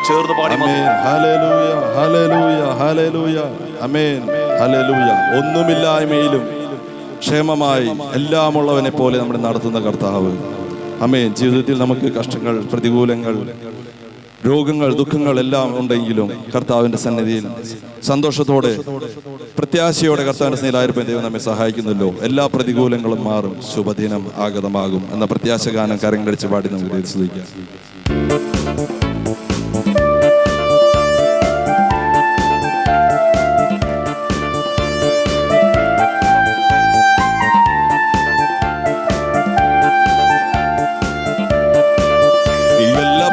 ചേർന്ന് പാടി. ഹല്ലേലൂയ ഹല്ലേലൂയ ഹല്ലേലൂയ ആമേൻ ഹല്ലേലൂയ. ഒന്നുമില്ലായ്മയിലും ക്ഷേമമായി എല്ലാമുള്ളവനെ പോലെ നമ്മൾ നടത്തുന്ന കർത്താവ്. ആമേൻ. ജീവിതത്തിൽ നമുക്ക് കഷ്ടങ്ങൾ, പ്രതികൂലങ്ങൾ, രോഗങ്ങൾ, ദുഃഖങ്ങൾ എല്ലാം ഉണ്ടെങ്കിലും കർത്താവിൻ്റെ സന്നിധിയിൽ സന്തോഷത്തോടെ പ്രത്യാശയോടെ കർത്താവിൻ്റെ സ്നേഹിതരായിരിക്കാൻ ദൈവം നമ്മെ സഹായിക്കുന്നല്ലോ. എല്ലാ പ്രതികൂലങ്ങളും മാറും, ശുഭദിനം ആഗതമാകും എന്ന പ്രത്യാശ ഗാനം കരങ്ങളടിച്ച് പാടി നമുക്ക് സ്തുതിക്കാം.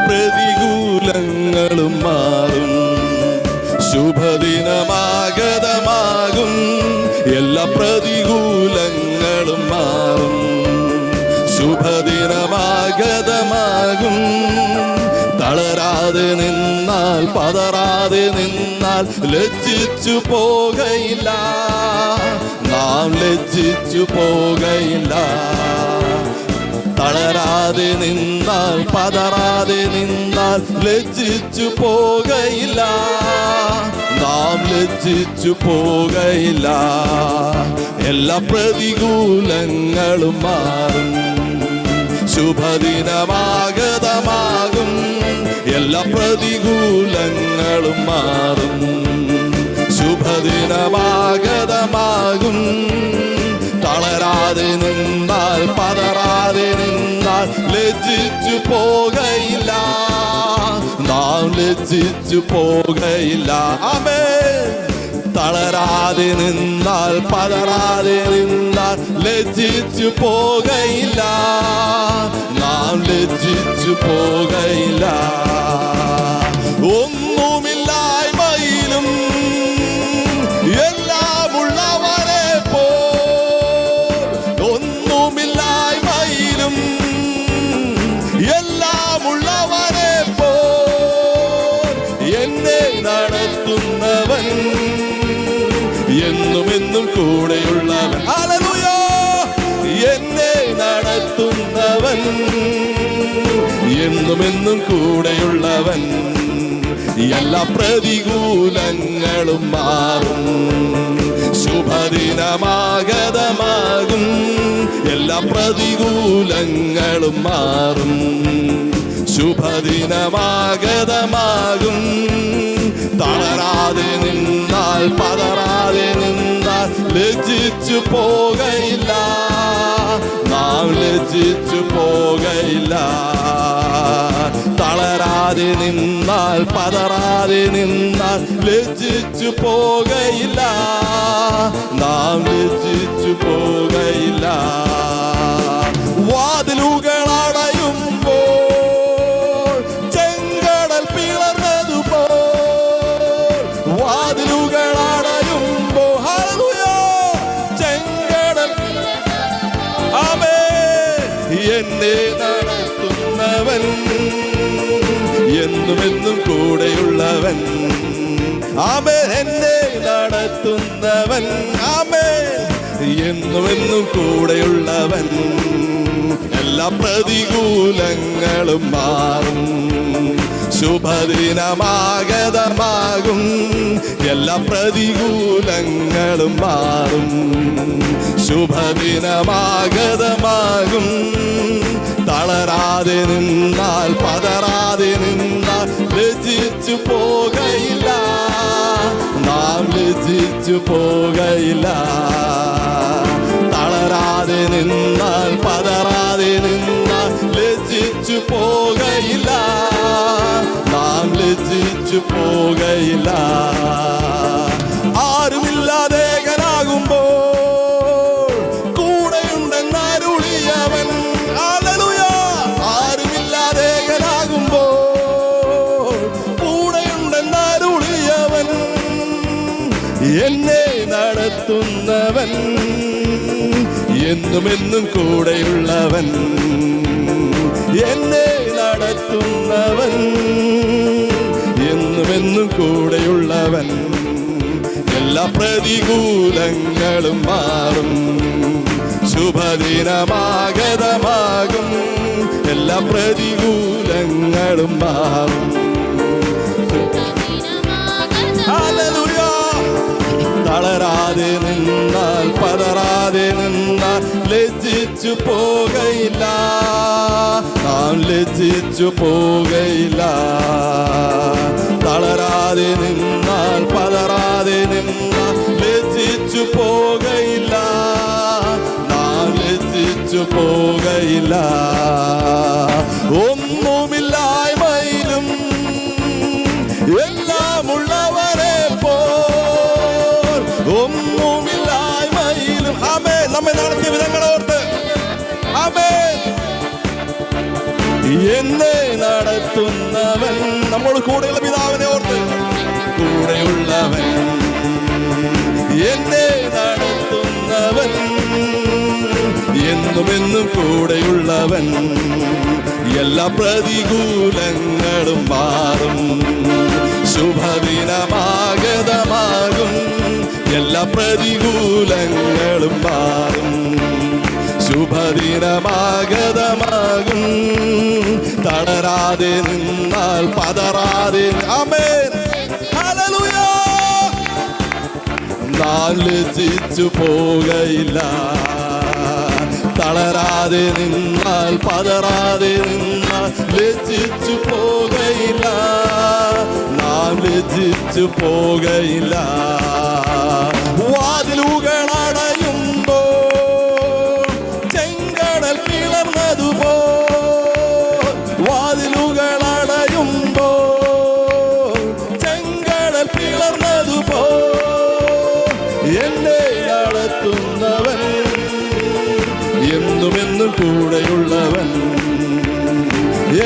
പ്രതികൂലങ്ങളും മാറും, ശുഭദിനമാഗതമാകും. എല്ലാ പ്രതികൂലങ്ങളും മാറും, ശുഭദിനമാഗതമാകും. തളരാതെ നിന്നാൽ, പതറാതെ നിന്നാൽ ലജ്ജിച്ചു പോകയില്ല, നാം ലജ്ജിച്ചു പോകയില്ല. തളരാതെ നിന്നാൽ, പതറാതെ നിന്നാൽ ലജ്ജിച്ചു പോകയില്ല, നാം ലജ്ജിച്ചു പോകയില്ല. എല്ലാ പ്രതികൂലങ്ങളും മാറും, ശുഭദിനമാഗതമാകും. എല്ലാ പ്രതികൂലങ്ങളും മാറും, ശുഭദിനമാഗതമാകും. തളരാതെ നിന്നാൽ, പതറാതെ നിന്നാൽ ലജ്ജിച്ചു പോകയില്ല, നാം ലജ്ജിച്ചു പോകയില്ല. ആമേൻ. തളരാതെ നിന്നാൽ, പതറാതെ നിന്നാൽ ലജ്ജിച്ചു പോകയില്ല, നാം ലജ്ജിച്ചു പോകയില്ല. ഒന്നുമില്ലായ്മയിലും എല്ലാമുള്ളവനെ പോൽ, ഒന്നുമില്ലായ്മയിലും എല്ലാമുള്ളവനെ പോൽ എന്നെ നടത്തുന്നവൻ, എന്നുമെന്നും കൂടെയുള്ളവൻ. ഹല്ലേലൂയ. എന്നെ നടത്തുന്നവൻ, എന്നുമെന്നും കൂടെയുള്ളവൻ. എല്ലാ പ്രതികൂലങ്ങളും മാറും, ശുഭദിനമാഗതമാകും. എല്ലാ പ്രതികൂലങ്ങളും മാറും, ശുഭദിനമാഗതമാകും. തളരാതെ നിന്നാൽ, പതറാതെ നിന്നാൽ ലജ്ജിച്ചു പോകയില്ല, നാം ലജ്ജിച്ചു പോകയില്ല. തളരാതെ നിന്നാൽ, പതറാതെ നിന്നാൽ ലജ്ജിച്ചു പോകയില്ല, നാം ലജ്ജിച്ചു പോകയില്ല. വാതിലുകൾ അടയുമ്പോൾ ചെങ്കടൽ പിളർന്നതുപോൽ, വാതിലുകൾ അടയുമ്പോൾ ഹല്ലേലൂയ ചെങ്കടൽ. ആമേൻ. എന്നെ നടത്തുന്നവൻ, എന്നുമെന്നും കൂടെയുള്ളവൻ. ആമേൻ. എന്നെ നടത്തുന്നവൻ, ആമേൻ, എന്നുമെന്നും കൂടെയുള്ളവൻ. എല്ലാ പ്രതികൂലങ്ങളും മാറും, ശുഭദിനമാഗതമാകും. എല്ലാ പ്രതികൂലങ്ങളും മാറും, ശുഭദിനമാഗതമാകും. തളരാതെ നിന്നാൽ, പതറാതെ നിന്നാൽ ലജ്ജിച്ചു പോകയില്ല, നാം ലജ്ജിച്ചു പോകയില്ല. തളരാതെ നിന്നാൽ, പതറാതെ നിന്നാൽ ലജ്ജിച്ചു പോകയില്ല, നാം ലജ്ജിച്ചു പോകയില്ല. ആരുമില്ലാതെ ഏകനാകുമ്പോൾ കൂടെയുണ്ടെന്നരുളിയവൻ. ഹല്ലേലൂയ. ആരുമില്ലാതെ ഏകനാകുമ്പോൾ കൂടെയുണ്ടെന്നരുളിയവൻ. എന്നെ നടത്തുന്നവൻ, എന്നുമെന്നും കൂടെയുള്ളവൻ. എന്നെ നടത്തുന്നവൻ, എന്നുമെന്നും കൂടെയുള്ളവൻ. എല്ലാ പ്രതികൂലങ്ങളും മാറും, ശുഭദിനമാഗതമാകും. എല്ലാ പ്രതികൂലങ്ങളും മാറും, ഓർത്ത്. ഹല്ലേലൂയ. തളരാതെ നിന്നാൽ പതറാതെ നിന്നാൽ ലജ്ജിച്ചു പോകയില്ല, നാം ലജ്ജിച്ചു പോകയില്ല. തളരാതെ നിന്നാൽ പതറാതെ നിന്നാൽ ലജ്ജിച്ചു പോകയില്ല, നാം ലജ്ജിച്ചു പോകയില്ല. ഒന്നുമില്ലായ്മയിലും എല്ലാമുള്ളവരെ പോൽ, ഒന്നുമില്ലായ്മയിലും ആമേൻ നമ്മെ നടത്തിയ വിധങ്ങളോർത്ത് ആമേൻ. എന്നെ നടത്തുന്നവൻ, നമ്മൾ കൂടെയുള്ള പിതാവിനെ ഓർത്ത്, കൂടെയുള്ളവൻ എന്നെ നടത്തുന്നവൻ, എന്നുമെന്നും കൂടെയുള്ളവൻ. എല്ലാ പ്രതികൂലങ്ങളും മാറും, ശുഭദിനമാഗതമാകും. എല്ലാ പ്രതികൂലങ്ങളും മാറും, ശുഭദിനമാഗതമാകും. തളരാതെ നിന്നാൽ പതറാതെ ആമേൻ ഹല്ലേലൂയ. നാം ലജ്ജിച്ചു പോകയില്ല, തളരാതെ നിന്നാൽ പതറാതെ നിന്നാൽ ലജ്ജിച്ചു പോകയില്ല, നാം ലജ്ജിച്ചു പോകയില്ല. വാതിലുകളടയുമ്പോ ചെങ്കടൽ പിളർന്നതുപോ, വാതിലുകളടയുമ്പോ ചെങ്കടൽ പിളർന്നതുപോ, എന്നെ നടത്തുന്നവൻ എന്നുമെന്നും കൂടെയുള്ളവൻ,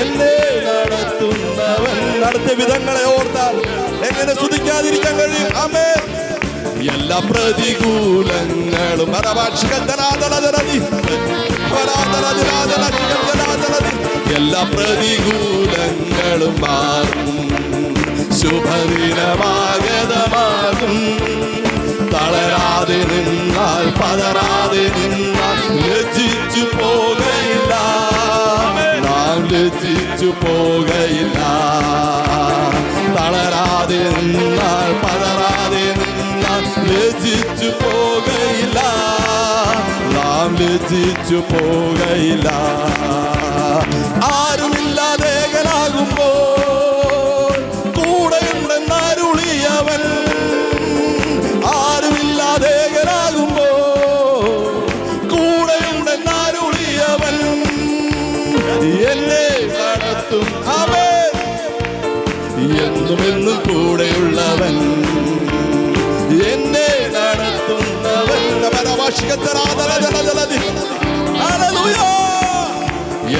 എന്നെ നടത്തുന്നവൻ. നടത്തിയ വിധങ്ങളെ ഓർത്താൽ എങ്ങനെ സ്തുതിക്കാതിരിക്കാൻ കഴിയും? ആമേൻ. എല്ലാ പ്രതികൂലങ്ങളും എല്ലാ പ്രതികൂലങ്ങളും മാറും, ശുഭദിനമാഗതമാകും. തളരാതെ നിന്നാൽ പതറാതെ നിന്നാൽ ലജ്ജിച്ചു പോകയില്ല, നാം ലജ്ജിച്ചു പോകയില്ല. തളരാതെ നിന്നാൽ പതറാതെ നിന്നാൽ ലജ്ജിച്ചു പോകയില്ല, നാം ലജ്ജിച്ചു പോകയില്ല. ആരുമില്ലാതേകനാകുമ്പോൾ കൂടെയുണ്ടെന്നരുളിയവൻ, ആരുമില്ലാതേകനാകുമ്പോൾ കൂടെയുണ്ടെന്നരുളിയവൻ, എന്നെ നടത്തും അവൻ, എന്നുമെന്നും കൂടെയുള്ളവൻ, എന്നെ നടത്തുന്നവൻ.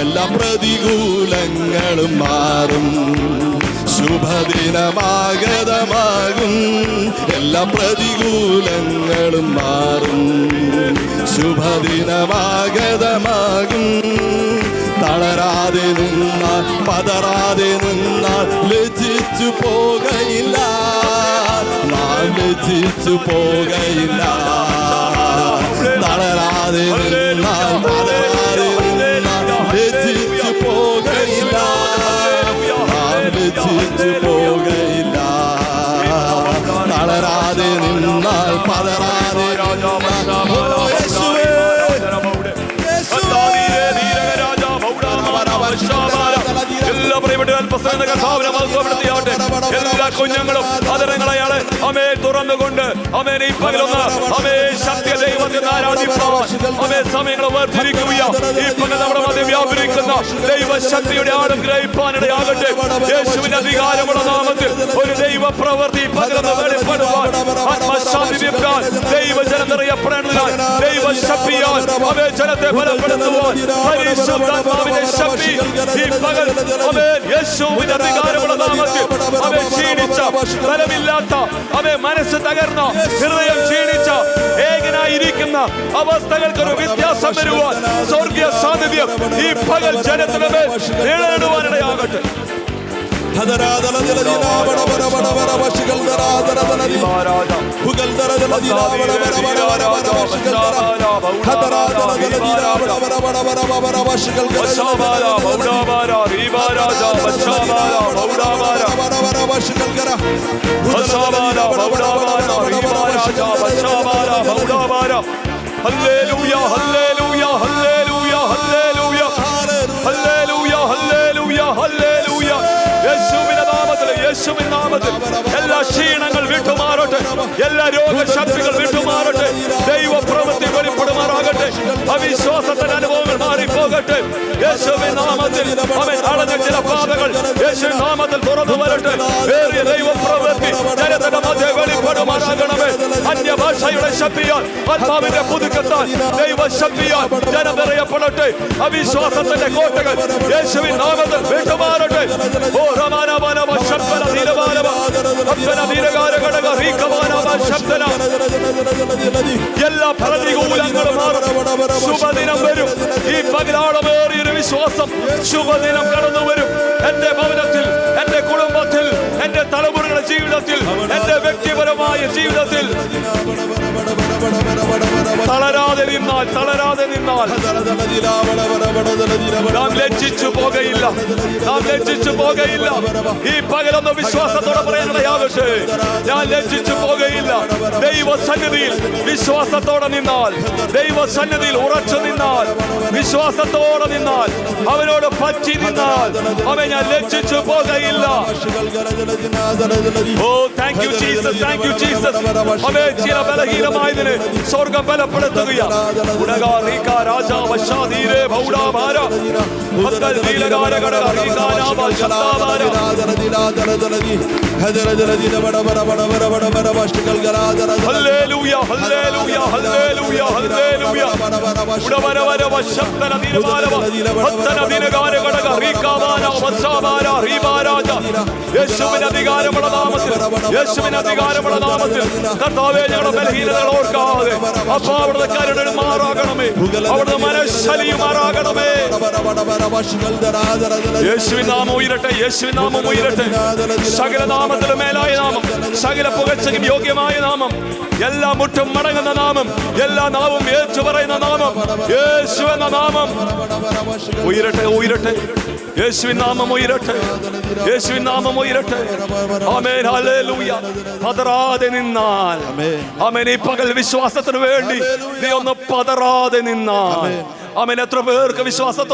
എല്ലാ പ്രതികൂലങ്ങളും മാറും, ശുഭദിനമാഗതമാകും. എല്ലാ പ്രതികൂലങ്ങളും മാറും, ശുഭദിനമാഗതമാകും. തളരാതെ നിന്നാൽ പതറാതെ നിന്നാൽ ലജ്ജിച്ചു പോകയില്ല, നാം ലജ്ജിച്ചു പോകയില്ല. തളരാതെ നിന്നാൽ പതറാതെ നിന്നാൽ ലജ്ജിച്ചു പോകയില്ല, നാം ലജ്ജിച്ചു പോകയില്ല. തളരാതെ നിന്നാൽ പതറാതെ എല്ലാ പ്രിയപ്പെട്ട എല്ലാ കുഞ്ഞുങ്ങളും അതരങ്ങളെയാണ് അമേ തുറന്നുകൊണ്ട് അമേ ഈ പകലൊന്ന് അമേ സത്യ ദൈവത്തിന് ആരാധിപ്പാൻ അമേ സമയങ്ങൾ വേർതിരിക്കുകയാണ്. ഈ പകൽ നമ്മുടെ മധ്യ വ്യാപരിക്കുന്ന ദൈവശക്തിയുടെ ആടുഗ്രഹിപ്പാനിടയാകട്ടെ. യേശുവിന്റെ അധികാരമുള്ള നാമത്തിൽ ഒരു ദൈവ പ്രവൃത്തി പകർന്ന് വെളിപ്പെടുവാൻ ആത്മശാന്തി ലഭിക്കാൻ ദൈവജനം നിറയപ്പെടേണ്ടതിനാൽ ദൈവശക്തിയാൽ അവയെ ജനത്തെ ബലപ്പെടുത്തുവാൻ പരിശുദ്ധാത്മാവിന്റെ ശക്തി ഈ പകൽ അവയെ യേശുവിന്റെ അധികാരമുള്ള നാമത്തിൽ അവയെ ക്ഷീണിച്ച ബലമില്ലാത്ത അവയെ മനസ്സ് തകർന്ന ഹൃദയം ക്ഷീണിച്ച ഏകനായിരിക്കുന്ന അവസ്ഥകൾക്കൊരു വ്യത്യാസം വരുവാൻ സ്വർഗീയ സാന്നിധ്യം ഈ പകൽ ജനത്തിന് മേൽ നേടുവാനിടയാകട്ടെ. ഹല്ലേലൂയ ഹല്ലേലൂയ ഹല്ലേലൂയ ഹല്ലേലൂയ ഹല്ലേലൂയ ഹല്ലേലൂയ ഹല്ലേലൂയ യേശുവിന്റെ നാമത്തിൽ യേശുവിന്റെ നാമത്തിൽ എല്ലാ ക്ഷീണങ്ങൾ വിട്ടുമാറട്ടെ, എല്ലാ രോഗശക്തികൾ വിട്ടുമാറട്ടെ, ദൈവ പ്രവൃത്തി വെളിപ്പെടുമാറാകട്ടെ, അവിശ്വാസത്തിന്റെ അനുഭവങ്ങൾ മാറിപ്പോകട്ടെ. യേശുവിന്റെ നാമത്തിൽ അവൻ അടഞ്ഞ ചില പാതകൾ യേശുവിന്റെ നാമത്തിൽ തുറന്നു വരട്ടെ. വേറിയ ദൈവ പ്രവൃത്തി ജനത്തിന്റെ മധ്യ വെളിപ്പെടുമാറാകണമേ. അന്യഭാഷയുടെ ശക്തിയാൽ ആത്മാവിന്റെ പുതുക്കത്താൽ ദൈവശക്തിയാൽ ജനം നിറയപ്പെടട്ടെ. അവിശ്വാസത്തിന്റെ കോട്ടകൾ യേശുവിൻ നാമത്തിൽ വിട്ടുമാറട്ടെ. ഓ റമാനവനവ ശബ്ദന നീലവാനവ അബ്ദന നീലകാരകടക റീകവാനവ ശബ്ദന എല്ലാ പ്രതികൂലങ്ങളും മാറും. ശുഭദിനം വരും. ഈ പകലാളമേറിയൊരു വിശ്വാസം ശുഭദിനം കടന്നു വരും. എന്റെ ഭവനത്തിൽ, എന്റെ കുടുംബത്തിൽ, എന്റെ തലമുറകളുടെ ജീവിതത്തിൽ, എന്റെ വ്യക്തിപരമായ ജീവിതത്തിൽ തളരാതെ നിന്നാൽ നാം ലജ്ജിച്ചു പോകയില്ല, നാം ലജ്ജിച്ചു പോകയില്ല. ഈ പകലൊന്ന് വിശ്വാസത്തോടെ പറയാനിടയാകട്ടെ, ഞാൻ ലജ്ജിച്ചു പോകയില്ല. ദൈവസന്നിധിയിൽ വിശ്വാസത്തോടെ നിന്നാൽ, ദൈവസന്നിധിയിൽ ഉറച്ചു നിന്നാൽ, വിശ്വാസത്തോടെ നിന്നാൽ, അവനോട് പറ്റി നിന്നാൽ അവൻ ഞാൻ ലജ്ജിച്ചു പോകയില്ല. Oh thank you Jesus, thank you Jesus. അവൻ ചില ബലഹീനമായതിന് സ്വർഗം ബലപ്പെടുത്തുകയാണ്. യേശുവിന്റെ അധികാരമുള്ള നാമത്തിൽ, യേശുവിന്റെ അധികാരമുള്ള നാമത്തിൽ കർത്താവേ ഞങ്ങളുടെ ബലഹീനതകൾ ഓർക്കാതെ അപ്പാ അവിടുത്തെ കരുണയുമാറാകണമേ, അവിടുത്തെ മനസ്സലിയുമാറാകണമേ. യേശുവിൻ നാമം ഉയരട്ടെ, യേശുവിൻ നാമം ഉയരട്ടെ. സകല നാമത്തിലും മേലായ നാമം, സകല പുകഴ്ചയ്ക്കും യോഗ്യമായ നാമം, എല്ലാ മുട്ടും മടങ്ങുന്ന നാമം, എല്ലാ നാവും ഏറ്റുപറയുന്ന നാമം, യേശു എന്ന നാമം ഉയരട്ടെ, ഉയരട്ടെ. യേശുവിൻ നാമം ഉയരട്ടെ, യേശുവിൻ നാമം ഉയരട്ടെ. ആമേൻ, ഹല്ലേലൂയ. പതറാതെ നിന്നാൽ, ആമേൻ, ഈ പകൽ വിശ്വാസത്തിന് വേണ്ടി നീ ഒന്ന് പതറാതെ നിന്നാൽ, ആമേൻ. എത്ര പേർക്ക് വിശ്വാസത്തോടെ